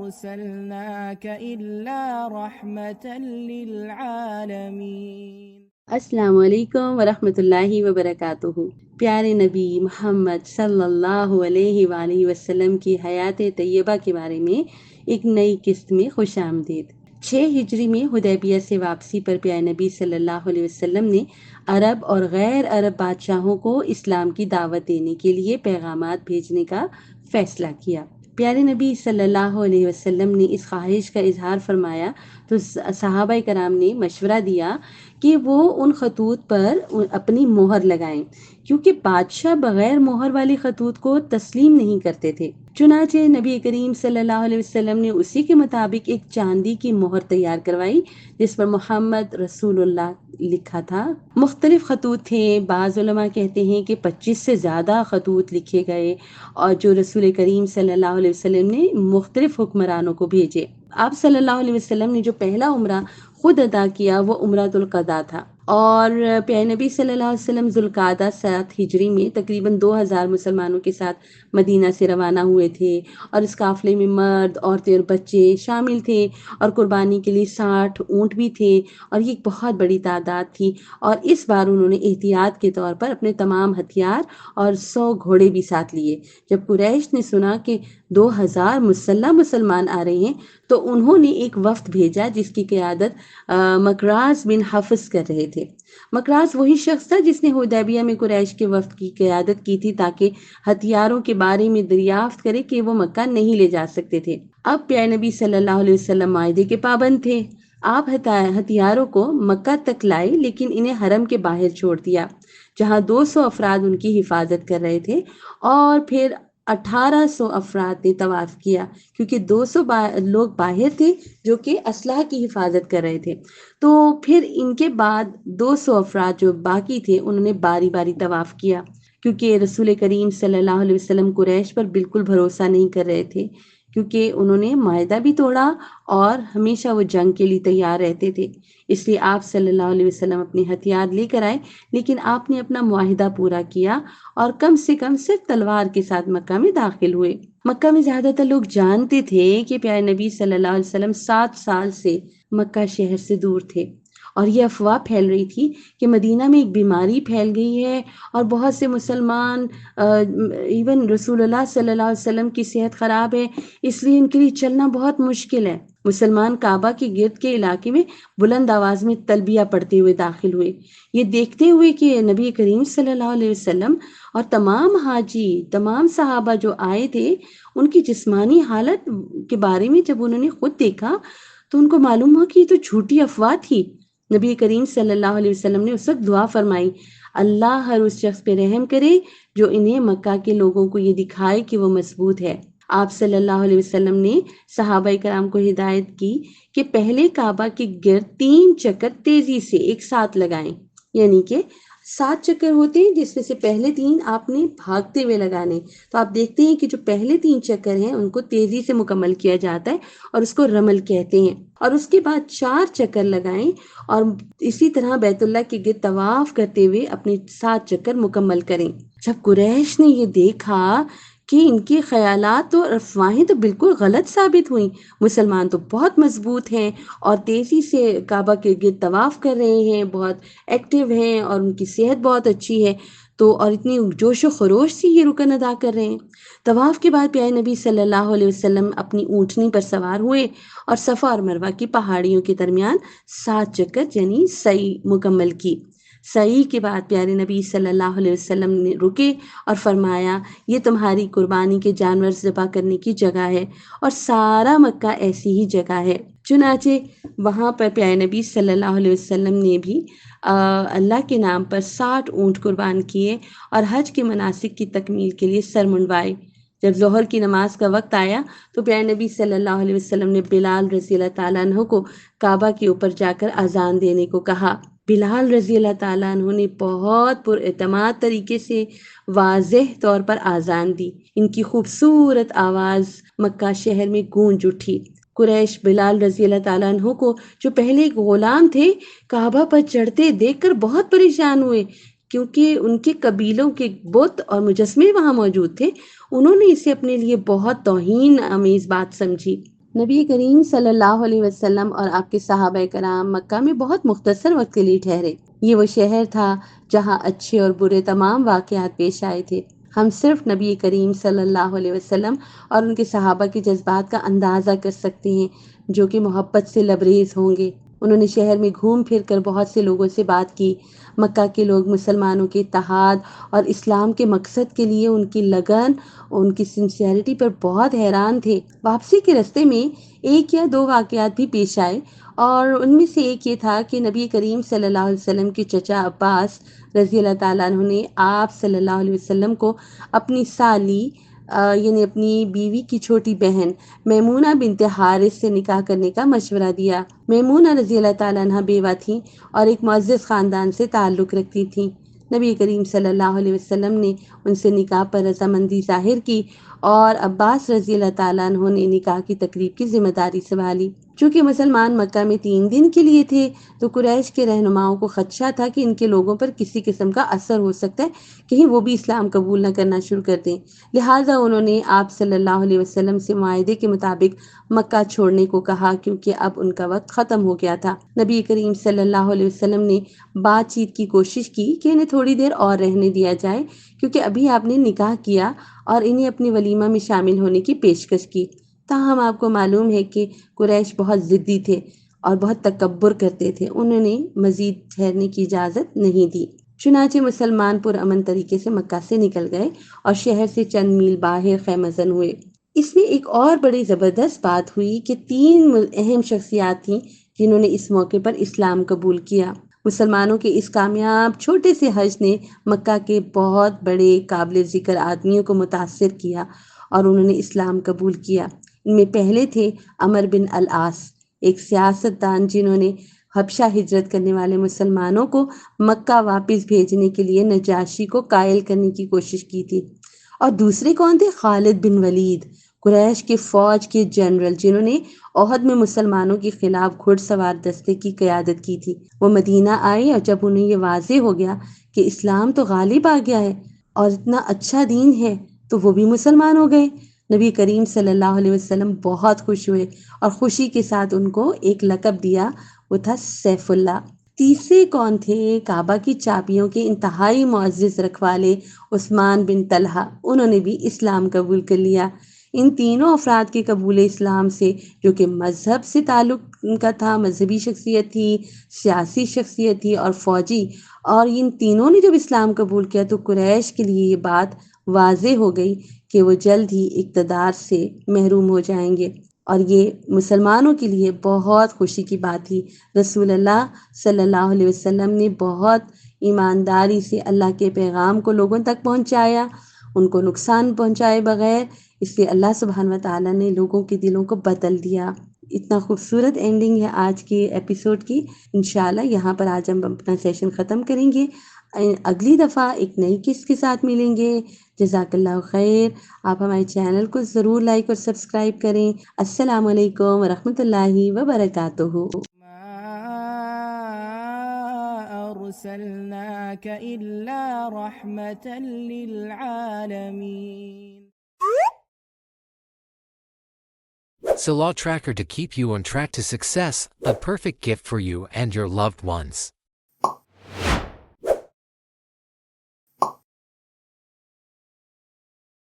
أرسلناك إلا رحمة للعالمين۔ السلام علیکم ورحمۃ اللہ وبرکاتہ۔ پیارے نبی محمد صلی اللہ علیہ وآلہ وسلم کی حیات طیبہ کے بارے میں ایک نئی قسط میں خوش آمدید۔ 6 ہجری میں حدیبیہ سے واپسی پر پیارے نبی صلی اللہ علیہ وسلم نے عرب اور غیر عرب بادشاہوں کو اسلام کی دعوت دینے کے لیے پیغامات بھیجنے کا فیصلہ کیا۔ پیارے نبی صلی اللہ علیہ وسلم نے اس خواہش کا اظہار فرمایا تو صحابہ کرام نے مشورہ دیا کہ وہ ان خطوط پر اپنی مہر لگائیں، کیونکہ بادشاہ بغیر مہر والے خطوط کو تسلیم نہیں کرتے تھے۔ چنانچہ نبی کریم صلی اللہ علیہ وسلم نے اسی کے مطابق ایک چاندی کی مہر تیار کروائی جس پر محمد رسول اللہ لکھا تھا۔ مختلف خطوط تھے، بعض علماء کہتے ہیں کہ 25 سے زیادہ خطوط لکھے گئے اور جو رسول کریم صلی اللہ علیہ وسلم نے مختلف حکمرانوں کو بھیجے۔ آپ صلی اللہ علیہ وسلم نے جو پہلا عمرہ خود ادا کیا وہ عمرۃ القضاء تھا، اور پیارے نبی صلی اللہ علیہ وسلم ذوالقعدہ 7 ہجری میں تقریباً 2000 مسلمانوں کے ساتھ مدینہ سے روانہ ہوئے تھے، اور اس قافلے میں مرد، عورتیں اور بچے شامل تھے، اور قربانی کے لیے 60 اونٹ بھی تھے، اور یہ ایک بہت بڑی تعداد تھی۔ اور اس بار انہوں نے احتیاط کے طور پر اپنے تمام ہتھیار اور 100 گھوڑے بھی ساتھ لیے۔ جب قریش نے سنا کہ 2000 مسلح مسلمان آ رہے ہیں تو انہوں نے ایک وفد بھیجا جس کی قیادت مکراز بن حفص کر رہے تھے۔ مکراز وہی شخص تھا جس نے حدیبیہ میں قریش کے وفد کی قیادت کی تھی تاکہ ہتھیاروں کے بارے میں دریافت کرے کہ وہ مکہ نہیں لے جا سکتے تھے۔ اب پیارے نبی صلی اللہ علیہ وسلم معاہدے کے پابند تھے۔ آپ ہتھیاروں کو مکہ تک لائے لیکن انہیں حرم کے باہر چھوڑ دیا جہاں 200 افراد ان کی حفاظت کر رہے تھے، اور پھر 1800 افراد نے طواف کیا کیونکہ 200 لوگ باہر تھے جو کہ اسلحہ کی حفاظت کر رہے تھے۔ تو پھر ان کے بعد 200 افراد جو باقی تھے انہوں نے باری باری طواف کیا، کیونکہ رسول کریم صلی اللہ علیہ وسلم قریش پر بالکل بھروسہ نہیں کر رہے تھے، کیونکہ انہوں نے معاہدہ بھی توڑا اور ہمیشہ وہ جنگ کے لیے تیار رہتے تھے۔ اس لیے آپ صلی اللہ علیہ وسلم اپنے ہتھیار لے کر آئے، لیکن آپ نے اپنا معاہدہ پورا کیا اور کم سے کم صرف تلوار کے ساتھ مکہ میں داخل ہوئے۔ مکہ میں زیادہ تر لوگ جانتے تھے کہ پیارے نبی صلی اللہ علیہ وسلم 7 سال سے مکہ شہر سے دور تھے، اور یہ افواہ پھیل رہی تھی کہ مدینہ میں ایک بیماری پھیل گئی ہے اور بہت سے مسلمان ایون رسول اللہ صلی اللہ علیہ وسلم کی صحت خراب ہے، اس لیے ان کے لیے چلنا بہت مشکل ہے۔ مسلمان کعبہ کے گرد کے علاقے میں بلند آواز میں تلبیہ پڑھتے ہوئے داخل ہوئے، یہ دیکھتے ہوئے کہ نبی کریم صلی اللہ علیہ وسلم اور تمام حاجی، تمام صحابہ جو آئے تھے، ان کی جسمانی حالت کے بارے میں جب انہوں نے خود دیکھا تو ان کو معلوم ہوا کہ یہ تو جھوٹی افواہ تھی۔ نبی کریم صلی اللہ علیہ وسلم نے اس وقت دعا فرمائی، اللہ ہر اس شخص پہ رحم کرے جو انہیں مکہ کے لوگوں کو یہ دکھائے کہ وہ مضبوط ہے۔ آپ صلی اللہ علیہ وسلم نے صحابہ کرام کو ہدایت کی کہ پہلے کعبہ کے گرد 3 چکر تیزی سے ایک ساتھ لگائیں، یعنی کہ 7 چکر ہوتے ہیں جس میں سے پہلے 3 آپ نے بھاگتے ہوئے لگانے۔ تو آپ دیکھتے ہیں کہ جو پہلے 3 چکر ہیں ان کو تیزی سے مکمل کیا جاتا ہے اور اس کو رمل کہتے ہیں، اور اس کے بعد 4 چکر لگائیں اور اسی طرح بیت اللہ کے گرد طواف کرتے ہوئے اپنے 7 چکر مکمل کریں۔ جب قریش نے یہ دیکھا کہ ان کے خیالات اور افواہیں تو بالکل غلط ثابت ہوئیں، مسلمان تو بہت مضبوط ہیں اور تیزی سے کعبہ کے گرد طواف کر رہے ہیں، بہت ایکٹیو ہیں اور ان کی صحت بہت اچھی ہے، تو اور اتنی جوش و خروش سے یہ رکن ادا کر رہے ہیں۔ طواف کے بعد پیارے نبی صلی اللہ علیہ وسلم اپنی اونٹنی پر سوار ہوئے اور صفا اور مروہ کی پہاڑیوں کے درمیان 7 چکر یعنی سعی مکمل کی۔ سعی کے بعد پیارے نبی صلی اللہ علیہ وسلم نے رکے اور فرمایا، یہ تمہاری قربانی کے جانور ذبح کرنے کی جگہ ہے، اور سارا مکہ ایسی ہی جگہ ہے۔ چنانچہ وہاں پر پیارے نبی صلی اللہ علیہ وسلم نے بھی اللہ کے نام پر 60 اونٹ قربان کیے اور حج کے مناسک کی تکمیل کے لیے سر منڈوائے۔ جب ظہر کی نماز کا وقت آیا تو پیارے نبی صلی اللہ علیہ وسلم نے بلال رضی اللہ تعالیٰ عنہ کو کعبہ کے اوپر جا کر اذان دینے کو کہا۔ بلال رضی اللہ تعالیٰ عنہ نے بہت پر اعتماد طریقے سے واضح طور پر اذان دی، ان کی خوبصورت آواز مکہ شہر میں گونج اٹھی۔ قریش بلال رضی اللہ تعالیٰ عنہ کو جو پہلے ایک غلام تھے کعبہ پر چڑھتے دیکھ کر بہت پریشان ہوئے، کیونکہ ان کے قبیلوں کے بت اور مجسمے وہاں موجود تھے۔ انہوں نے اسے اپنے لیے بہت توہین آمیز بات سمجھی۔ نبی کریم صلی اللہ علیہ وسلم اور آپ کے صحابہ کرام مکہ میں بہت مختصر وقت کے لیے ٹھہرے۔ یہ وہ شہر تھا جہاں اچھے اور برے تمام واقعات پیش آئے تھے۔ ہم صرف نبی کریم صلی اللہ علیہ وسلم اور ان کے صحابہ کے جذبات کا اندازہ کر سکتے ہیں، جو کہ محبت سے لبریز ہوں گے۔ انہوں نے شہر میں گھوم پھر کر بہت سے لوگوں سے بات کی۔ مکہ کے لوگ مسلمانوں کے اتحاد اور اسلام کے مقصد کے لیے ان کی لگن، ان کی سنسیئرٹی پر بہت حیران تھے۔ واپسی کے راستے میں ایک یا دو واقعات بھی پیش آئے، اور ان میں سے ایک یہ تھا کہ نبی کریم صلی اللہ علیہ وسلم کے چچا عباس رضی اللہ تعالیٰ عنہ نے آپ صلی اللہ علیہ وسلم کو اپنی سالی یعنی اپنی بیوی کی چھوٹی بہن میمونہ بنت حارث سے نکاح کرنے کا مشورہ دیا۔ میمونہ رضی اللہ تعالیٰ عنہ بیوہ تھیں اور ایک معزز خاندان سے تعلق رکھتی تھیں۔ نبی کریم صلی اللہ علیہ وسلم نے ان سے نکاح پر رضامندی ظاہر کی اور عباس رضی اللہ تعالیٰ عنہ نے نکاح کی تقریب کی ذمہ داری سنبھالی۔ چونکہ مسلمان مکہ میں 3 دن کے لیے تھے تو قریش کے رہنماؤں کو خدشہ تھا کہ ان کے لوگوں پر کسی قسم کا اثر ہو سکتا ہے، کہیں وہ بھی اسلام قبول نہ کرنا شروع کر دیں۔ لہٰذا انہوں نے آپ صلی اللہ علیہ وسلم سے معاہدے کے مطابق مکہ چھوڑنے کو کہا، کیونکہ اب ان کا وقت ختم ہو گیا تھا۔ نبی کریم صلی اللہ علیہ وسلم نے بات چیت کی کوشش کی کہ انہیں تھوڑی دیر اور رہنے دیا جائے، کیونکہ ابھی آپ نے نکاح کیا، اور انہیں اپنی ولیمہ میں شامل ہونے کی پیشکش کی۔ تاہم آپ کو معلوم ہے کہ قریش بہت ضدی تھے اور بہت تکبر کرتے تھے، انہوں نے مزید ٹھہرنے کی اجازت نہیں دی۔ چنانچہ مسلمان پرامن طریقے سے مکہ سے نکل گئے اور شہر سے چند میل باہر خیمہ زن ہوئے۔ اس میں ایک اور بڑی زبردست بات ہوئی کہ 3 اہم شخصیات تھیں جنہوں نے اس موقع پر اسلام قبول کیا۔ مسلمانوں کے اس کامیاب چھوٹے سے حج نے مکہ کے بہت بڑے قابل ذکر آدمیوں کو متاثر کیا اور انہوں نے اسلام قبول کیا۔ ان میں پہلے تھے عمر بن العاص، ایک سیاست دان جنہوں نے حبشہ ہجرت کرنے والے مسلمانوں کو مکہ واپس بھیجنے کے لیے نجاشی کو قائل کرنے کی کوشش کی تھی۔ اور دوسرے کون تھے؟ خالد بن ولید، قریش کے فوج کے جنرل جنہوں نے احد میں مسلمانوں کے خلاف گھڑ سوار دستے کی قیادت کی تھی۔ وہ مدینہ آئے اور جب انہیں یہ واضح ہو گیا کہ اسلام تو غالب آ گیا ہے اور اتنا اچھا دین ہے، تو وہ بھی مسلمان ہو گئے۔ نبی کریم صلی اللہ علیہ وسلم بہت خوش ہوئے اور خوشی کے ساتھ ان کو ایک لقب دیا، وہ تھا سیف اللہ۔ تیسرے کون تھے؟ کعبہ کی چابیوں کے انتہائی معزز رکھوالے عثمان بن طلحہ، انہوں نے بھی اسلام قبول کر لیا۔ ان تینوں افراد کے قبول اسلام سے، جو کہ مذہب سے تعلق ان کا تھا، مذہبی شخصیت تھی، سیاسی شخصیت تھی اور فوجی، اور ان تینوں نے جب اسلام قبول کیا تو قریش کے لیے یہ بات واضح ہو گئی کہ وہ جلد ہی اقتدار سے محروم ہو جائیں گے، اور یہ مسلمانوں کے لیے بہت خوشی کی بات تھی۔ رسول اللہ صلی اللہ علیہ وسلم نے بہت ایمانداری سے اللہ کے پیغام کو لوگوں تک پہنچایا، ان کو نقصان پہنچائے بغیر، اس لیے اللہ سبحانہ و تعالیٰ نے لوگوں کے دلوں کو بدل دیا۔ اتنا خوبصورت اینڈنگ ہے آج کے ایپیسوڈ کی۔ انشاءاللہ یہاں پر آج ہم اپنا سیشن ختم کریں گے، اگلی دفعہ ایک نئی قسط کے ساتھ ملیں گے۔ جزاک اللہ خیر۔ آپ ہمارے چینل کو ضرور لائک اور سبسکرائب کریں۔ السلام علیکم ورحمۃ اللہ وبرکاتہ۔ أرسلناك إلا رحمة للعالمين. Salah Tracker to keep you on track to success, a perfect gift for you and your loved ones.